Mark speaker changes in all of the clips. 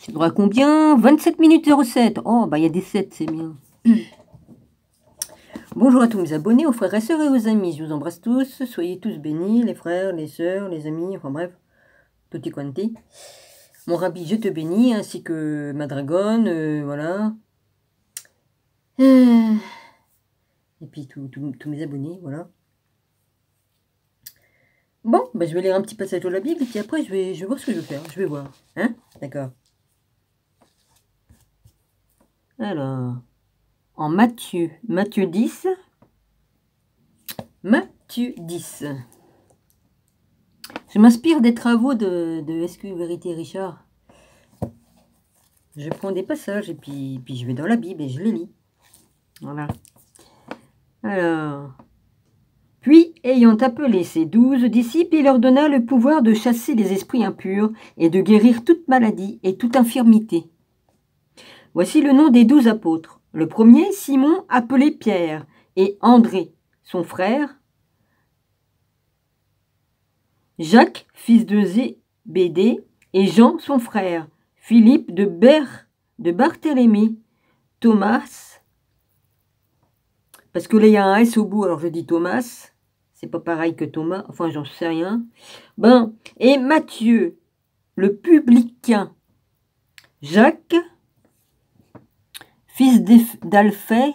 Speaker 1: J'ai droit à combien? 27 minutes 07. Oh, bah il y a des 7, c'est bien. Bonjour à tous mes abonnés, aux frères et sœurs et aux amis. Je vous embrasse tous. Soyez tous bénis, les frères, les sœurs, les amis, enfin bref, tutti quanti. Mon rabbi, je te bénis, ainsi que ma dragonne, voilà. Et puis tous mes abonnés, voilà. Bon, bah, je vais lire un petit passage de la Bible, et puis après, je vais voir ce que je vais faire. Je vais voir. Hein? D'accord. Alors, en Matthieu 10. Matthieu 10. Je m'inspire des travaux de SQ Vérité Richard. Je prends des passages, et puis je vais dans la Bible, et je les lis. Voilà. Alors... Puis, ayant appelé ses 12 disciples, il leur donna le pouvoir de chasser les esprits impurs et de guérir toute maladie et toute infirmité. Voici le nom des 12 apôtres. Le premier, Simon, appelé Pierre, et André, son frère, Jacques, fils de Zébédée, et Jean, son frère, Philippe de Barthélemy, Thomas, parce que là il y a un S au bout, alors je dis Thomas, c'est pas pareil que Thomas, enfin j'en sais rien. Ben, et Matthieu, le publicain, Jacques, fils d'Alphée,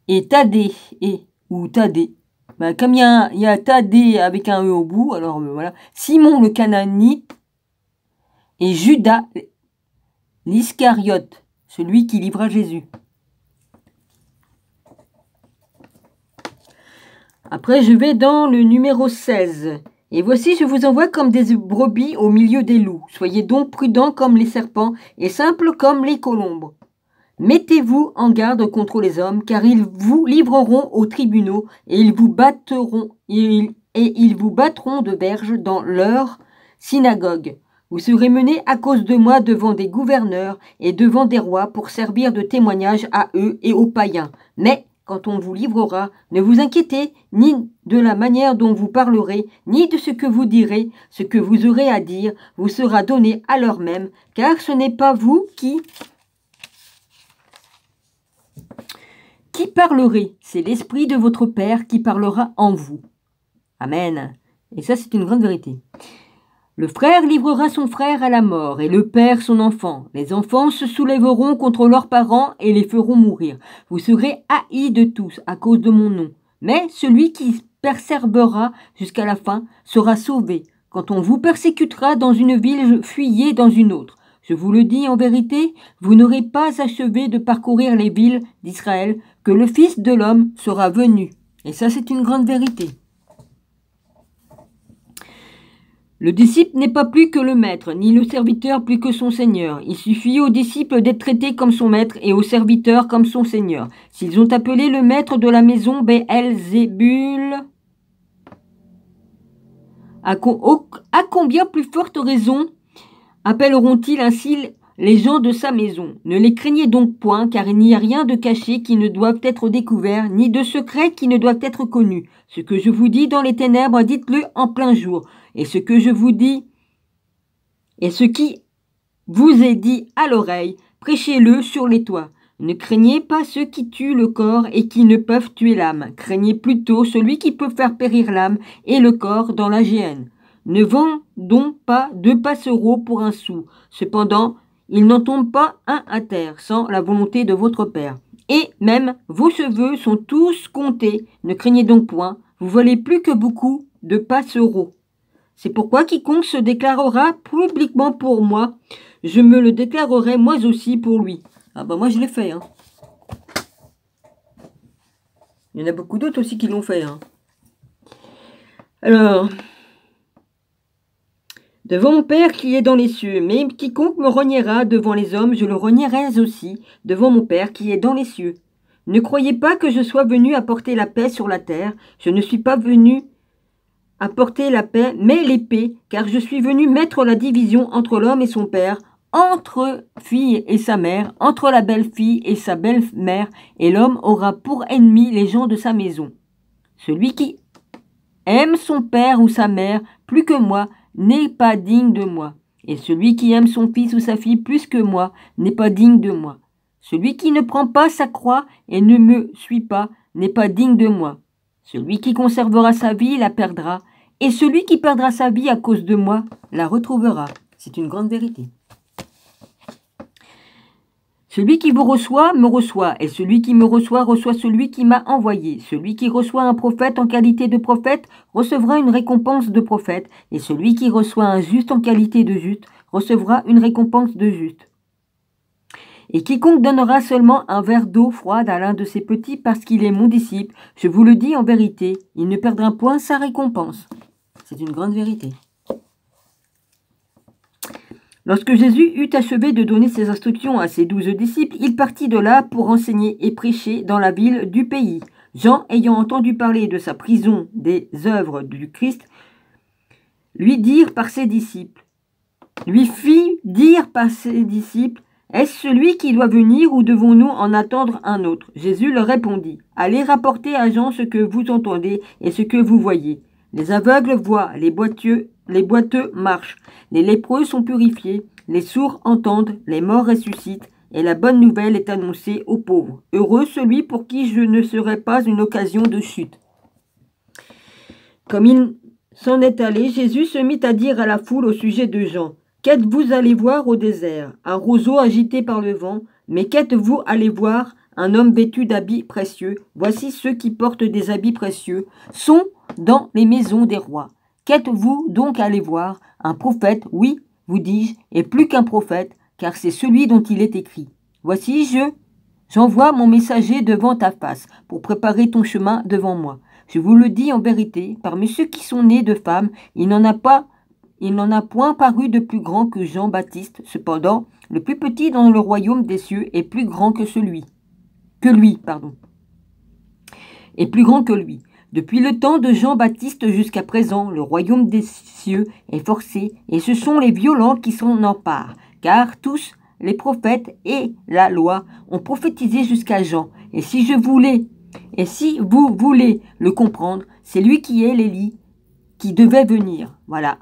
Speaker 1: et Thaddée, ou Thaddée. Ben, comme il y a Thaddée avec un E au bout, alors voilà. Simon le Cananite et Judas l'Iscariote, celui qui livra Jésus. Après, je vais dans le numéro 16. Et voici, je vous envoie comme des brebis au milieu des loups. Soyez donc prudents comme les serpents et simples comme les colombes. Mettez-vous en garde contre les hommes, car ils vous livreront aux tribunaux et ils vous battront de berge dans leur synagogue. Vous serez menés à cause de moi devant des gouverneurs et devant des rois pour servir de témoignage à eux et aux païens. Mais quand on vous livrera, ne vous inquiétez ni de la manière dont vous parlerez, ni de ce que vous direz. Ce que vous aurez à dire vous sera donné à l'heure même, car ce n'est pas vous qui parlerez, c'est l'Esprit de votre Père qui parlera en vous. Amen. Et ça, c'est une grande vérité. Le frère livrera son frère à la mort, et le père son enfant. Les enfants se soulèveront contre leurs parents et les feront mourir. Vous serez haïs de tous à cause de mon nom. Mais celui qui persévérera jusqu'à la fin sera sauvé. Quand on vous persécutera dans une ville, fuyez dans une autre. Je vous le dis en vérité, vous n'aurez pas achevé de parcourir les villes d'Israël que le Fils de l'homme sera venu. Et ça, c'est une grande vérité. Le disciple n'est pas plus que le maître, ni le serviteur plus que son seigneur. Il suffit au disciple d'être traité comme son maître et au serviteur comme son seigneur. S'ils ont appelé le maître de la maison Béelzébul, à combien plus forte raison appelleront-ils ainsi les gens de sa maison? Ne les craignez donc point, car il n'y a rien de caché qui ne doive être découvert, ni de secret qui ne doit être connu. Ce que je vous dis dans les ténèbres, dites-le en plein jour. Et ce que je vous dis, et ce qui vous est dit à l'oreille, prêchez-le sur les toits. Ne craignez pas ceux qui tuent le corps et qui ne peuvent tuer l'âme. Craignez plutôt celui qui peut faire périr l'âme et le corps dans la géhenne. Ne vendons pas 2 passereaux pour un sou. Cependant, il n'en tombe pas un à terre sans la volonté de votre Père. Et même vos cheveux sont tous comptés. Ne craignez donc point. Vous valez plus que beaucoup de passereaux. C'est pourquoi quiconque se déclarera publiquement pour moi, je me le déclarerai moi aussi pour lui. Ah bah moi je l'ai fait. Hein. Il y en a beaucoup d'autres aussi qui l'ont fait. Hein. Alors, devant mon Père qui est dans les cieux, mais quiconque me reniera devant les hommes, je le renierai aussi devant mon Père qui est dans les cieux. Ne croyez pas que je sois venu apporter la paix sur la terre. Je ne suis pas venu apporter la paix, mais l'épée, car je suis venu mettre la division entre l'homme et son père, entre fille et sa mère, entre la belle-fille et sa belle-mère, et l'homme aura pour ennemi les gens de sa maison. Celui qui aime son père ou sa mère plus que moi n'est pas digne de moi. Et celui qui aime son fils ou sa fille plus que moi n'est pas digne de moi. Celui qui ne prend pas sa croix et ne me suit pas n'est pas digne de moi. Celui qui conservera sa vie la perdra, et celui qui perdra sa vie à cause de moi la retrouvera. C'est une grande vérité. Celui qui vous reçoit, me reçoit, et celui qui me reçoit, reçoit celui qui m'a envoyé. Celui qui reçoit un prophète en qualité de prophète, recevra une récompense de prophète, et celui qui reçoit un juste en qualité de juste, recevra une récompense de juste. Et quiconque donnera seulement un verre d'eau froide à l'un de ses petits parce qu'il est mon disciple, je vous le dis en vérité, il ne perdra point sa récompense. C'est une grande vérité. Lorsque Jésus eut achevé de donner ses instructions à ses 12 disciples, il partit de là pour enseigner et prêcher dans la ville du pays. Jean, ayant entendu parler de sa prison des œuvres du Christ, lui fit dire par ses disciples, est-ce celui qui doit venir ou devons-nous en attendre un autre? Jésus leur répondit, allez rapporter à Jean ce que vous entendez et ce que vous voyez. Les aveugles voient, les boiteux marchent, les lépreux sont purifiés, les sourds entendent, les morts ressuscitent, et la bonne nouvelle est annoncée aux pauvres. Heureux celui pour qui je ne serai pas une occasion de chute. Comme il s'en est allé, Jésus se mit à dire à la foule au sujet de Jean, qu'êtes-vous allé voir au désert? Un roseau agité par le vent, mais qu'êtes-vous allé voir? Un homme vêtu d'habits précieux. Voici ceux qui portent des habits précieux sont dans les maisons des rois. Qu'êtes-vous donc allé voir? Un prophète, oui, vous dis-je, et plus qu'un prophète, car c'est celui dont il est écrit. Voici, j'envoie mon messager devant ta face, pour préparer ton chemin devant moi. Je vous le dis en vérité, parmi ceux qui sont nés de femmes, il n'en a point paru de plus grand que Jean-Baptiste. Cependant, le plus petit dans le royaume des cieux est plus grand que lui. Est plus grand que lui. Depuis le temps de Jean-Baptiste jusqu'à présent, le royaume des cieux est forcé, et ce sont les violents qui s'en emparent, car tous les prophètes et la loi ont prophétisé jusqu'à Jean. Et si vous voulez le comprendre, c'est lui qui est l'Élie qui devait venir. Voilà.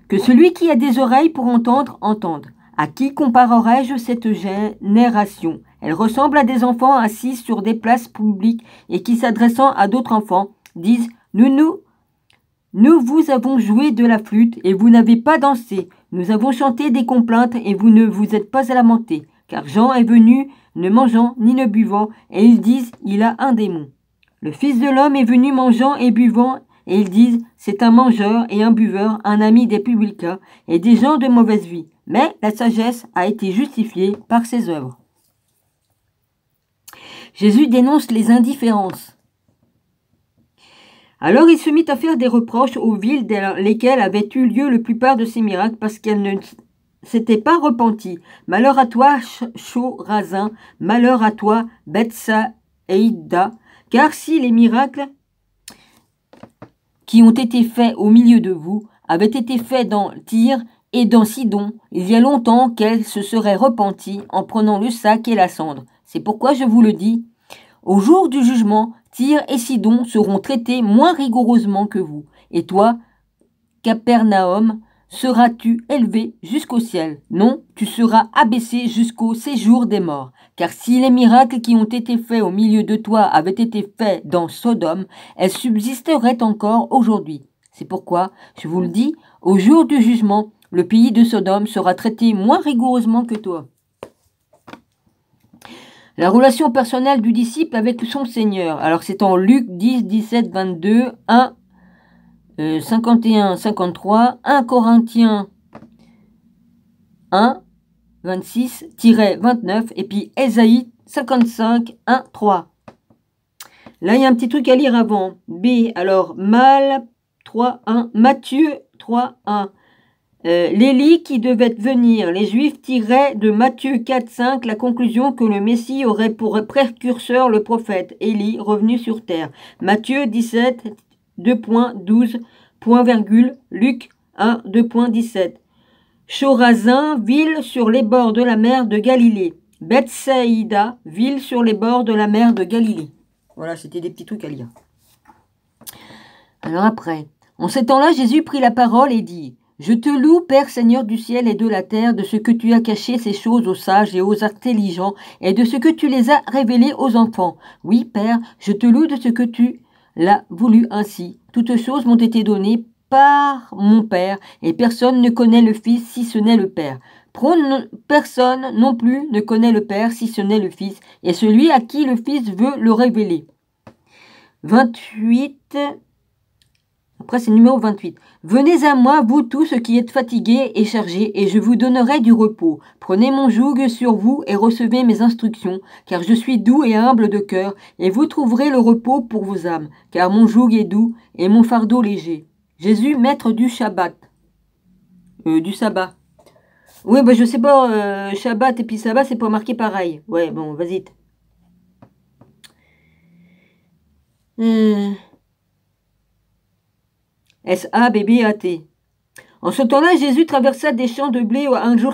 Speaker 1: Que celui qui a des oreilles pour entendre, entende. À qui comparerai-je cette génération? Elle ressemble à des enfants assis sur des places publiques et qui, s'adressant à d'autres enfants, disent « Nous vous avons joué de la flûte et vous n'avez pas dansé. Nous avons chanté des complaintes et vous ne vous êtes pas lamentés. Car Jean est venu ne mangeant ni ne buvant et ils disent « Il a un démon. » Le Fils de l'homme est venu mangeant et buvant et ils disent « C'est un mangeur et un buveur, un ami des publicains et des gens de mauvaise vie. » Mais la sagesse a été justifiée par ses œuvres. Jésus dénonce les indifférences. Alors il se mit à faire des reproches aux villes dans lesquelles avaient eu lieu la plupart de ces miracles parce qu'elles ne s'étaient pas repenties. Malheur à toi, Chorazin, malheur à toi, Bethsaïda, car si les miracles qui ont été faits au milieu de vous avaient été faits dans Tyr et dans Sidon, il y a longtemps qu'elles se seraient repenties en prenant le sac et la cendre. C'est pourquoi je vous le dis, au jour du jugement, Tyr et Sidon seront traités moins rigoureusement que vous. Et toi, Capernaum, seras-tu élevé jusqu'au ciel? Non, tu seras abaissé jusqu'au séjour des morts. Car si les miracles qui ont été faits au milieu de toi avaient été faits dans Sodome, elles subsisteraient encore aujourd'hui. C'est pourquoi, je vous le dis, au jour du jugement, le pays de Sodome sera traité moins rigoureusement que toi. La relation personnelle du disciple avec son Seigneur. Alors c'est en Luc 10, 17, 22, 1, 51, 53, 1 Corinthiens 1, 26-29 et puis Ésaïe 55, 1, 3. Là il y a un petit truc à lire avant. B, alors Mal 3, 1, Matthieu 3, 1. L'Élie qui devait venir, les Juifs tiraient de Matthieu 4, 5 la conclusion que le Messie aurait pour précurseur le prophète Élie revenu sur terre. Matthieu 17, 2.12, point virgule, Luc 1, 2.17. Chorazin, ville sur les bords de la mer de Galilée. Bethsaïda, ville sur les bords de la mer de Galilée. Voilà, c'était des petits trucs à lire. Alors après, En ce temps-là, Jésus prit la parole et dit, « Je te loue, Père Seigneur du ciel et de la terre, de ce que tu as caché ces choses aux sages et aux intelligents, et de ce que tu les as révélées aux enfants. Oui, Père, je te loue de ce que tu l'as voulu ainsi. Toutes choses m'ont été données par mon Père, et personne ne connaît le Fils si ce n'est le Père. Personne non plus ne connaît le Père si ce n'est le Fils, et celui à qui le Fils veut le révéler. » 28... Après, c'est numéro 28. « Venez à moi, vous tous qui êtes fatigués et chargés, et je vous donnerai du repos. Prenez mon joug sur vous et recevez mes instructions, car je suis doux et humble de cœur, et vous trouverez le repos pour vos âmes, car mon joug est doux et mon fardeau léger. » Jésus, maître du Shabbat. Du sabbat. Oui, bah je sais pas, Shabbat et puis sabbat, c'est pas marqué pareil. Ouais, bon, vas-y. S-A-B-B-A-T. En ce temps-là, Jésus traversa des champs de blé un jour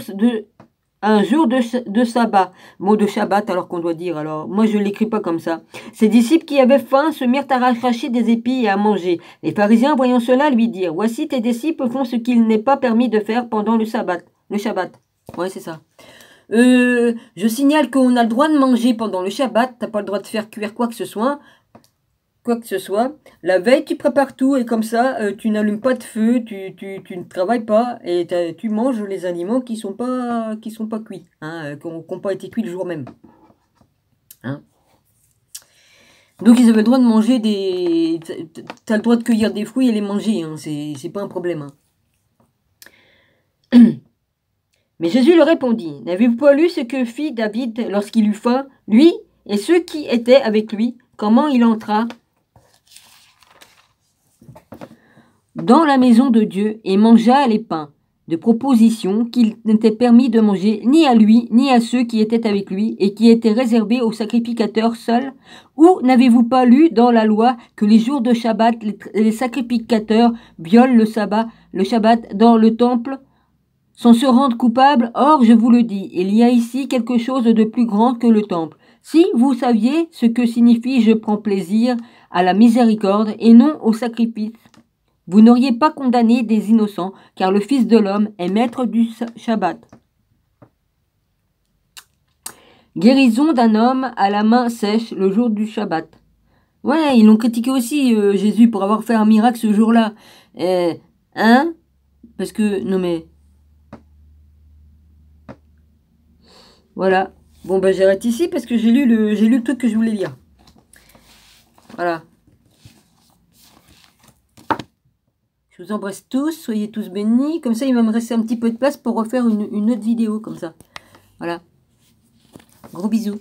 Speaker 1: de sabbat. Mot de Shabbat, alors qu'on doit dire. Alors, moi, je ne l'écris pas comme ça. Ses disciples qui avaient faim se mirent à arracher des épis et à manger. Les pharisiens, voyant cela, lui dirent, « Voici tes disciples font ce qu'il n'est pas permis de faire pendant le Shabbat. » Le Shabbat. Ouais, c'est ça. Je signale qu'on a le droit de manger pendant le Shabbat. T'as pas le droit de faire cuire quoi que ce soit. La veille, tu prépares tout et comme ça, tu n'allumes pas de feu, tu ne travailles pas et tu manges les aliments qui sont pas cuits, hein, qui n'ont pas été cuits le jour même. Hein. Donc ils avaient le droit de manger des... T'as le droit de cueillir des fruits et les manger, hein, c'est pas un problème. Hein. Mais Jésus leur répondit, « N'avez-vous pas lu ce que fit David lorsqu'il eut faim, lui et ceux qui étaient avec lui, comment il entra dans la maison de Dieu et mangea les pains de proposition qu'il n'était permis de manger ni à lui ni à ceux qui étaient avec lui et qui étaient réservés aux sacrificateurs seuls? Ou n'avez-vous pas lu dans la loi que les jours de Shabbat, les sacrificateurs violent le Shabbat dans le temple sans se rendre coupables? Or, je vous le dis, il y a ici quelque chose de plus grand que le temple. Si vous saviez ce que signifie « je prends plaisir à la miséricorde et non au sacrifice », vous n'auriez pas condamné des innocents, car le Fils de l'homme est maître du Shabbat. Guérison d'un homme à la main sèche le jour du Shabbat. Ouais, ils l'ont critiqué aussi, Jésus, pour avoir fait un miracle ce jour-là. Hein? Parce que, non mais... Voilà. Bon, ben j'arrête ici parce que j'ai lu le truc que je voulais lire. Voilà. Je vous embrasse tous, soyez tous bénis. Comme ça, il va me rester un petit peu de place pour refaire une autre vidéo comme ça. Voilà. Gros bisous.